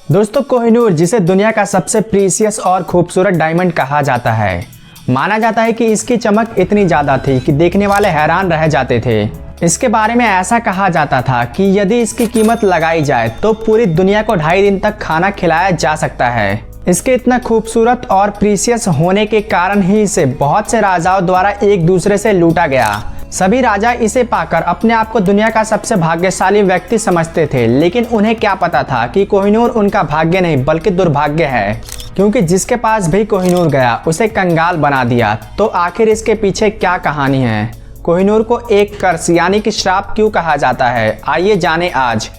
दोस्तों, कोहिनूर जिसे दुनिया का सबसे प्रीसियस और खूबसूरत डायमंड कहा जाता है, माना जाता है कि इसकी चमक इतनी ज़्यादा थी कि देखने वाले हैरान रह जाते थे। इसके बारे में ऐसा कहा जाता था कि यदि इसकी कीमत लगाई जाए तो पूरी दुनिया को 2.5 दिन तक खाना खिलाया जा सकता है। इसके इतना खूबसूरत और प्रीसियस होने के कारण ही इसे बहुत से राजाओं द्वारा एक दूसरे से लूटा गया। सभी राजा इसे पाकर अपने आप को दुनिया का सबसे भाग्यशाली व्यक्ति समझते थे, लेकिन उन्हें क्या पता था कि कोहिनूर उनका भाग्य नहीं बल्कि दुर्भाग्य है, क्योंकि जिसके पास भी कोहिनूर गया उसे कंगाल बना दिया। तो आखिर इसके पीछे क्या कहानी है? कोहिनूर को एक कर्स यानी कि श्राप क्यों कहा जाता है? आइए जाने आज।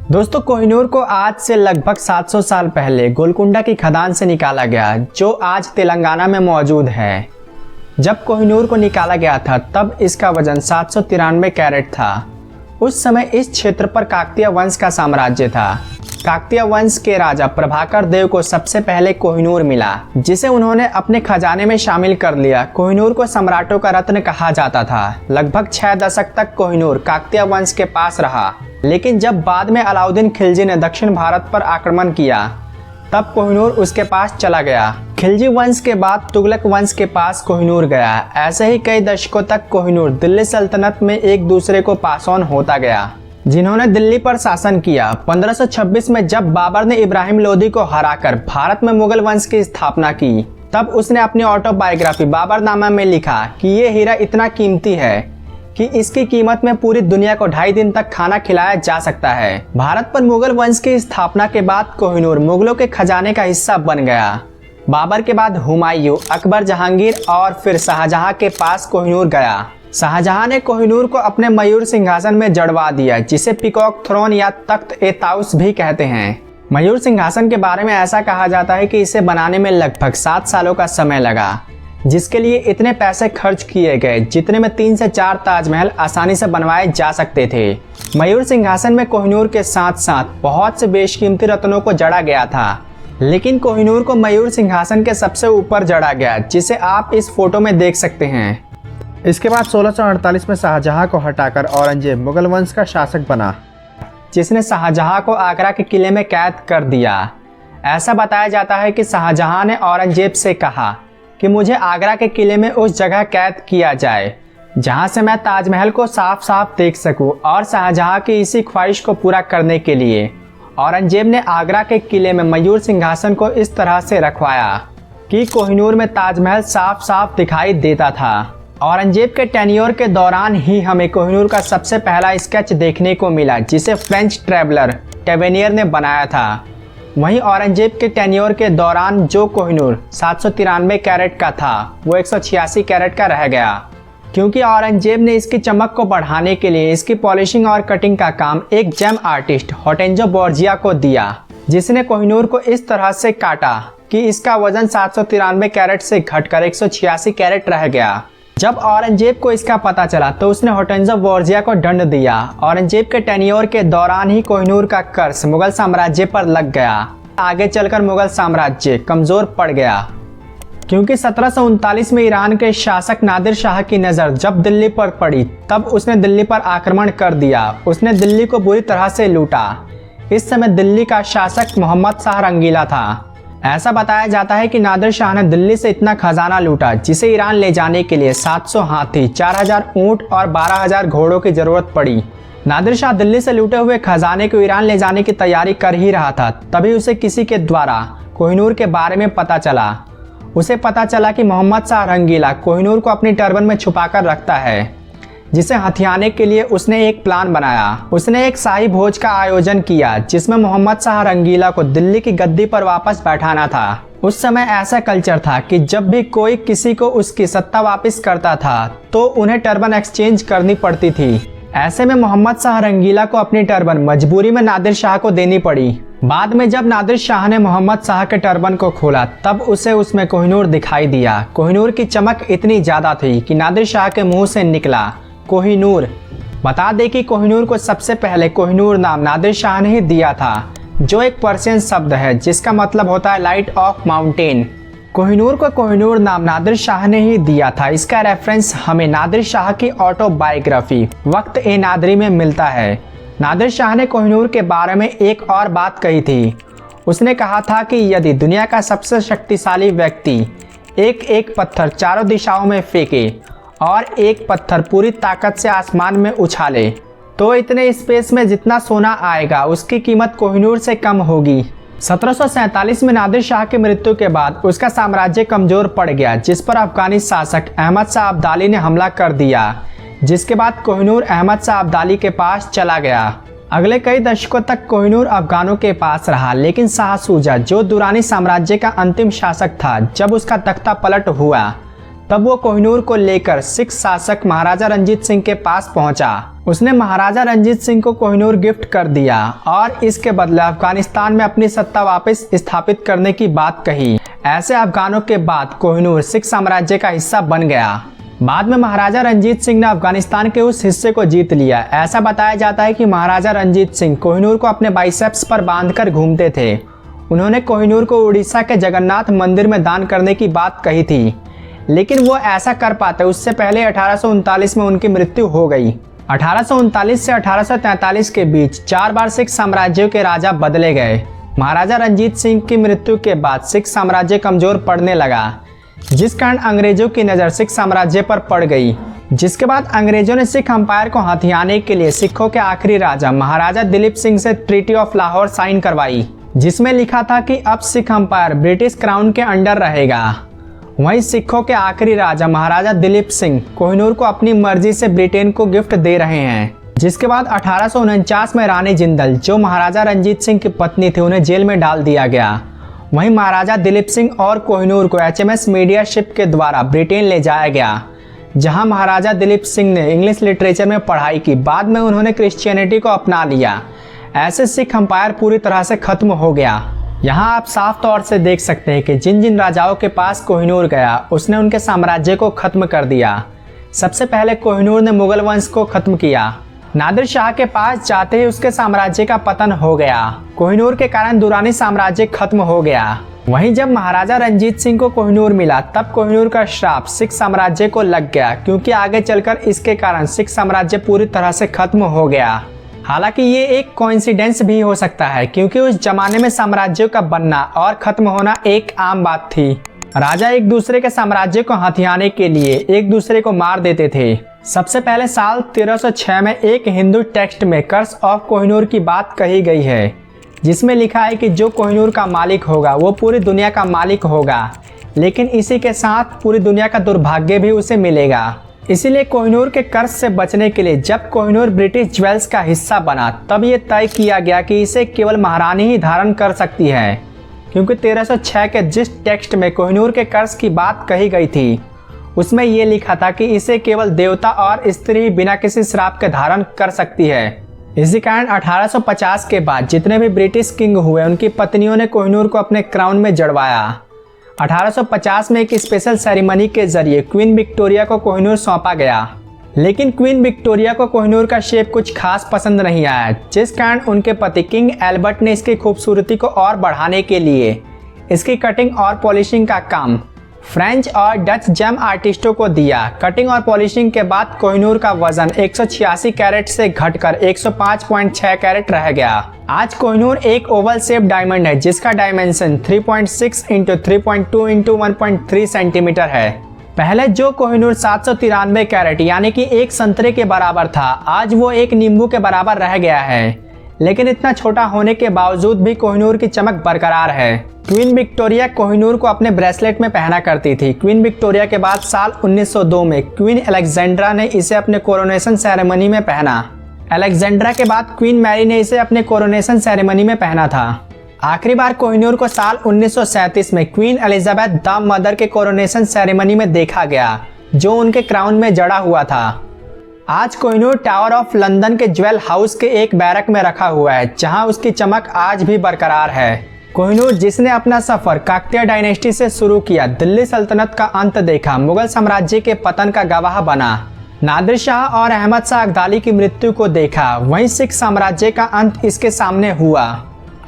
दोस्तों, कोहिनूर को आज से लगभग 700 साल पहले गोलकुंडा की खदान से निकाला गया, जो आज तेलंगाना में मौजूद है। जब कोहिनूर को निकाला गया था तब इसका वजन 793 कैरेट था। उस समय इस क्षेत्र पर काकतीय वंश का साम्राज्य था। काकतीय वंश के राजा प्रभाकर देव को सबसे पहले कोहिनूर मिला, जिसे उन्होंने अपने खजाने में शामिल कर लिया। कोहिनूर को सम्राटों का रत्न कहा जाता था। लगभग 6 दशक तक कोहिनूर काकतीय वंश के पास रहा, लेकिन जब बाद में अलाउद्दीन खिलजी ने दक्षिण भारत पर आक्रमण किया तब कोहिनूर उसके पास चला गया। खिलजी वंश के बाद तुगलक वंश के पास कोहिनूर गया। ऐसे ही कई दशकों तक कोहिनूर दिल्ली सल्तनत में एक दूसरे को पास ऑन होता गया, जिन्होंने दिल्ली पर शासन किया। 1526 में जब बाबर ने इब्राहिम लोदी को हराकर भारत में मुगल वंश की स्थापना की, तब उसने अपनी ऑटोबायोग्राफी बाबरनामा में लिखा कि ये हीरा इतना कीमती है कि इसकी कीमत में पूरी दुनिया को 2.5 दिन तक खाना खिलाया जा सकता है। भारत पर मुगल वंश की स्थापना के बाद कोहिनूर मुगलों के खजाने का हिस्सा बन गया। बाबर के बाद हुमायूं, अकबर, जहांगीर और फिर शाहजहां के पास कोहिनूर गया। शाहजहां ने कोहिनूर को अपने मयूर सिंहासन में जड़वा दिया, जिसे पीकॉक थ्रोन या तख्त ए ताउस भी कहते हैं। मयूर सिंहासन के बारे में ऐसा कहा जाता है कि इसे बनाने में लगभग 7 सालों का समय लगा, जिसके लिए इतने पैसे खर्च किए गए जितने में 3 से 4 ताजमहल आसानी से बनवाए जा सकते थे। मयूर सिंहासन में कोहिनूर के साथ साथ बहुत से बेशकीमती रत्नों को जड़ा गया था, लेकिन कोहिनूर को मयूर सिंहासन के सबसे ऊपर जड़ा गया, जिसे आप इस फोटो में देख सकते हैं। इसके बाद 1648 में शाहजहां को हटाकर औरंगजेब मुगल वंश का शासक बना, जिसने शाहजहां को आगरा के किले में कैद कर दिया। ऐसा बताया जाता है कि शाहजहां ने औरंगजेब से कहा कि मुझे आगरा के किले में उस जगह कैद किया जाए जहां से मैं ताजमहल को साफ साफ देख सकूं, और शाहजहां की इसी ख्वाहिश को पूरा करने के लिए औरंगजेब ने आगरा के किले में मयूर सिंहासन को इस तरह से रखवाया कि कोहिनूर में ताजमहल साफ साफ दिखाई देता था। औरंगजेब के टेन्योर के दौरान ही हमें कोहिनूर का सबसे पहला स्केच देखने को मिला, जिसे फ्रेंच ट्रैवलर टेवेनियर ने बनाया था। वहीं औरंगजेब के टेन्योर के दौरान जो कोहिनूर 793 कैरेट का था, वो 186 कैरेट का रह गया, क्योंकि औरंगजेब ने इसकी चमक को बढ़ाने के लिए इसकी पॉलिशिंग और कटिंग का काम एक जेम आर्टिस्ट होर्टेंजो बोर्जिया को दिया, जिसने कोहिनूर को इस तरह से काटा कि इसका वजन 793 कैरेट से घटकर 186 कैरेट रह गया। जब औरंगजेब को इसका पता चला तो उसने होर्टेंजो बोर्जिया को दंड दिया। औरंगजेब के टेन्योर के दौरान ही कोहिनूर का कर्ज मुगल साम्राज्य पर लग गया। आगे चलकर मुगल साम्राज्य कमजोर पड़ गया, क्योंकि 1739 में ईरान के शासक नादिर शाह की नज़र जब दिल्ली पर पड़ी तब उसने दिल्ली पर आक्रमण कर दिया। उसने दिल्ली को बुरी तरह से लूटा। इस समय दिल्ली का शासक मोहम्मद शाह रंगीला था। ऐसा बताया जाता है कि नादिर शाह ने दिल्ली से इतना खजाना लूटा जिसे ईरान ले जाने के लिए 700 हाथी, 4000 ऊंट और 12000 घोड़ों की जरूरत पड़ी। नादिर शाह दिल्ली से लूटे हुए खजाने को ईरान ले जाने की तैयारी कर ही रहा था, तभी उसे किसी के द्वारा कोहिनूर के बारे में पता चला। उसे पता चला कि मोहम्मद शाह रंगीला कोहिनूर को अपनी टर्बन में छुपाकर रखता है, जिसे हथियाने के लिए उसने एक प्लान बनाया। उसने एक शाही भोज का आयोजन किया, जिसमें मोहम्मद शाह रंगीला को दिल्ली की गद्दी पर वापस बैठाना था। उस समय ऐसा कल्चर था कि जब भी कोई किसी को उसकी सत्ता वापस करता था तो उन्हें टर्बन एक्सचेंज करनी पड़ती थी। ऐसे में मोहम्मद शाह रंगीला को अपनी टर्बन मजबूरी में नादिर शाह को देनी पड़ी। बाद में जब नादिर शाह ने मोहम्मद शाह के टर्बन को खोला तब उसे उसमें कोहिनूर दिखाई दिया। कोहिनूर की चमक इतनी ज्यादा थी कि नादिर शाह के मुंह से निकला, कोहिनूर। बता दें कि कोहिनूर को सबसे पहले कोहिनूर नाम नादिर शाह ने ही दिया था, जो एक पर्शियन शब्द है जिसका मतलब होता है लाइट ऑफ माउंटेन। कोहिनूर को कोहिनूर नाम नादिर शाह ने ही दिया था। इसका रेफरेंस हमें नादिर शाह की ऑटोबायोग्राफी वक्त ए नादरी में मिलता है। नादिर शाह ने कोहिनूर के बारे में एक और बात कही थी। उसने कहा था कि यदि दुनिया का सबसे शक्तिशाली व्यक्ति एक एक पत्थर चारों दिशाओं में फेंके और एक पत्थर पूरी ताकत से आसमान में उछाले, तो इतने स्पेस में जितना सोना आएगा उसकी कीमत कोहिनूर से कम होगी। 1747 में नादिर शाह की मृत्यु के बाद उसका साम्राज्य कमजोर पड़ गया, जिस पर अफगानी शासक अहमद शाह अब्दाली ने हमला कर दिया, जिसके बाद कोहिनूर अहमद शाह अब्दाली के पास चला गया। अगले कई दशकों तक कोहिनूर अफगानों के पास रहा, लेकिन शाह शुजा, जो दुरानी साम्राज्य का अंतिम शासक था, जब उसका तख्ता पलट हुआ तब वो कोहिनूर को लेकर सिख शासक महाराजा रंजीत सिंह के पास पहुंचा। उसने महाराजा रंजीत सिंह को कोहिनूर गिफ्ट कर दिया और इसके बदले अफगानिस्तान में अपनी सत्ता वापस स्थापित करने की बात कही। ऐसे अफगानों के बाद कोहिनूर सिख साम्राज्य का हिस्सा बन गया। बाद में महाराजा रंजीत सिंह ने अफगानिस्तान के उस हिस्से को जीत लिया। ऐसा बताया जाता है कि महाराजा रंजीत सिंह कोहिनूर को अपने बाइसेप्स पर बांधकर घूमते थे। उन्होंने कोहिनूर को उड़ीसा के जगन्नाथ मंदिर में दान करने की बात कही थी, लेकिन वो ऐसा कर पाते उससे पहले 1839 में उनकी मृत्यु हो गई। 1839 से 1843 के बीच 4 बार सिख साम्राज्यों के राजा बदले गए। महाराजा रंजीत सिंह की मृत्यु के बाद सिख साम्राज्य कमजोर पड़ने लगा, जिस कारण अंग्रेजों की नज़र सिख साम्राज्य पर पड़ गई। जिसके बाद अंग्रेजों ने सिख अंपायर को हथियाने के लिए सिखों के आखिरी राजा महाराजा दिलीप सिंह से ट्रीटी ऑफ लाहौर साइन करवाई, जिसमें लिखा था कि अब सिख अंपायर ब्रिटिश क्राउन के अंडर रहेगा। वहीं सिखों के आखिरी राजा महाराजा दिलीप सिंह कोहिनूर को अपनी मर्जी से ब्रिटेन को गिफ्ट दे रहे हैं। जिसके बाद 1849 में रानी जिंदल, जो महाराजा रंजीत सिंह की पत्नी थी, उन्हें जेल में डाल दिया गया। वहीं महाराजा दिलीप सिंह और कोहिनूर को HMS मीडिया शिप के द्वारा ब्रिटेन ले जाया गया, जहां महाराजा दिलीप सिंह ने इंग्लिश लिटरेचर में पढ़ाई की। बाद में उन्होंने क्रिश्चियनिटी को अपना लिया। ऐसे सिख अंपायर पूरी तरह से खत्म हो गया। यहाँ आप साफ तौर से देख सकते हैं कि जिन जिन राजाओं के पास कोहिनूर गया, उसने उनके साम्राज्य को खत्म कर दिया। सबसे पहले कोहिनूर ने मुगल वंश को खत्म किया। नादिर शाह के पास जाते ही उसके साम्राज्य का पतन हो गया। कोहिनूर के कारण दुरानी साम्राज्य खत्म हो गया। वहीं जब महाराजा रंजीत सिंह को कोहिनूर मिला, तब कोहिनूर का श्राप सिख साम्राज्य को लग गया, क्योंकि आगे चलकर इसके कारण सिख साम्राज्य पूरी तरह से खत्म हो गया। हालांकि ये एक कोइंसिडेंस भी हो सकता है, क्योंकि उस जमाने में साम्राज्यों का बनना और खत्म होना एक आम बात थी। राजा एक दूसरे के साम्राज्य को हथियाने के लिए एक दूसरे को मार देते थे। सबसे पहले साल 1306 में एक हिंदू टेक्स्ट में कर्स ऑफ कोहिनूर की बात कही गई है, जिसमें लिखा है कि जो कोहिनूर का मालिक होगा वो पूरी दुनिया का मालिक होगा, लेकिन इसी के साथ पूरी दुनिया का दुर्भाग्य भी उसे मिलेगा। इसीलिए कोहिनूर के कर्ज से बचने के लिए जब कोहिनूर ब्रिटिश ज्वेल्स का हिस्सा बना, तब ये तय किया गया कि इसे केवल महारानी ही धारण कर सकती है, क्योंकि 1306 के जिस टेक्स्ट में कोहिनूर के कर्ज की बात कही गई थी, उसमें ये लिखा था कि इसे केवल देवता और स्त्री बिना किसी श्राप के धारण कर सकती है। इसी कारण 1850 के बाद जितने भी ब्रिटिश किंग हुए, उनकी पत्नियों ने कोहिनूर को अपने क्राउन में जड़वाया। 1850 में एक स्पेशल सेरेमनी के जरिए क्वीन विक्टोरिया को कोहिनूर सौंपा गया, लेकिन क्वीन विक्टोरिया को कोहिनूर का शेप कुछ खास पसंद नहीं आया, जिस कारण उनके पति किंग एल्बर्ट ने इसकी खूबसूरती को और बढ़ाने के लिए इसकी कटिंग और पॉलिशिंग का काम फ्रेंच और डच जेम आर्टिस्टों को दिया। कटिंग और पॉलिशिंग के बाद कोहिनूर का वजन 186 कैरेट से घटकर 105.6 कैरेट रह गया। आज कोहिनूर एक ओवल शेप डायमंड है, जिसका डायमेंशन 3.6 × 3.2 × 1.3 सेंटीमीटर है। पहले जो कोहिनूर 793 कैरेट यानी कि एक संतरे के बराबर था, आज वो एक नींबू के बराबर रह गया है। लेकिन इतना छोटा होने के बावजूद भी कोहिनूर की चमक बरकरार है। क्वीन विक्टोरिया कोहिनूर को अपने ब्रेसलेट में पहना करती थी। क्वीन विक्टोरिया के बाद साल 1902 में क्वीन अलेक्जेंड्रा ने इसे अपने कोरोनेशन सेरेमनी में पहना। अलेक्जेंड्रा के बाद क्वीन मैरी ने इसे अपने कोरोनेशन सेरेमनी में पहना था। आखिरी बार कोहिनूर को साल 1937 में क्वीन एलिजाबेथ द मदर के कोरोनेशन सेरेमनी में देखा गया, जो उनके क्राउन में जड़ा हुआ था। आज कोहिनूर टावर ऑफ लंदन के ज्वेल हाउस के एक बैरक में रखा हुआ है, जहां उसकी चमक आज भी बरकरार है। कोहिनूर, जिसने अपना सफर काकतीय डायनेस्टी से शुरू किया, दिल्ली सल्तनत का अंत देखा, मुगल साम्राज्य के पतन का गवाह बना, नादिर शाह और अहमद शाह अब्दाली की मृत्यु को देखा, वहीं सिख साम्राज्य का अंत इसके सामने हुआ।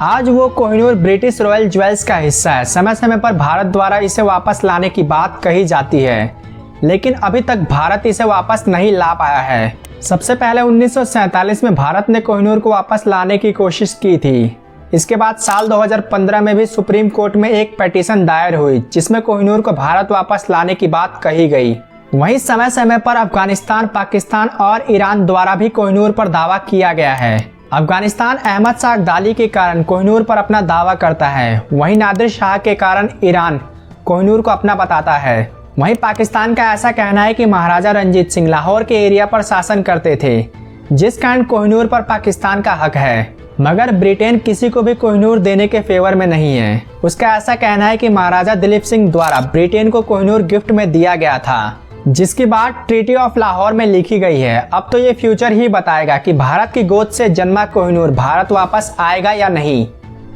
आज वो कोहिनूर ब्रिटिश रॉयल ज्वेल्स का हिस्सा है। समय समय पर भारत द्वारा इसे वापस लाने की बात कही जाती है, लेकिन अभी तक भारत इसे वापस नहीं ला पाया है। सबसे पहले 1947 में भारत ने कोहिनूर को वापस लाने की कोशिश की थी। इसके बाद साल 2015 में भी सुप्रीम कोर्ट में एक पिटीशन दायर हुई, जिसमें कोहिनूर को भारत वापस लाने की बात कही गई। वहीं समय समय पर अफगानिस्तान, पाकिस्तान और ईरान द्वारा भी कोहिनूर पर दावा किया गया है। अफगानिस्तान अहमद शाह अब्दाली के कारण कोहिनूर पर अपना दावा करता है, वहीं नादिर शाह के कारण ईरान कोहिनूर को अपना बताता है। वहीं पाकिस्तान का ऐसा कहना है कि महाराजा रंजीत सिंह लाहौर के एरिया पर शासन करते थे, जिस कारण कोहिनूर पर पाकिस्तान का हक है। मगर ब्रिटेन किसी को भी कोहिनूर देने के फेवर में नहीं है। उसका ऐसा कहना है कि महाराजा दिलीप सिंह द्वारा ब्रिटेन को कोहिनूर गिफ्ट में दिया गया था, जिसकी बात ट्रीटी ऑफ लाहौर में लिखी गई है। अब तो ये फ्यूचर ही बताएगा कि भारत की गोद से जन्मा कोहिनूर भारत वापस आएगा या नहीं।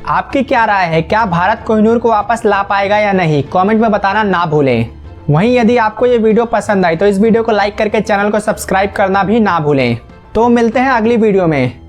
आपकी क्या राय है? क्या भारत कोहिनूर को वापस ला पाएगा या नहीं? कमेंट में बताना ना भूलें। वहीं यदि आपको ये वीडियो पसंद आई तो इस वीडियो को लाइक करके चैनल को सब्सक्राइब करना भी ना भूलें। तो मिलते हैं अगली वीडियो में।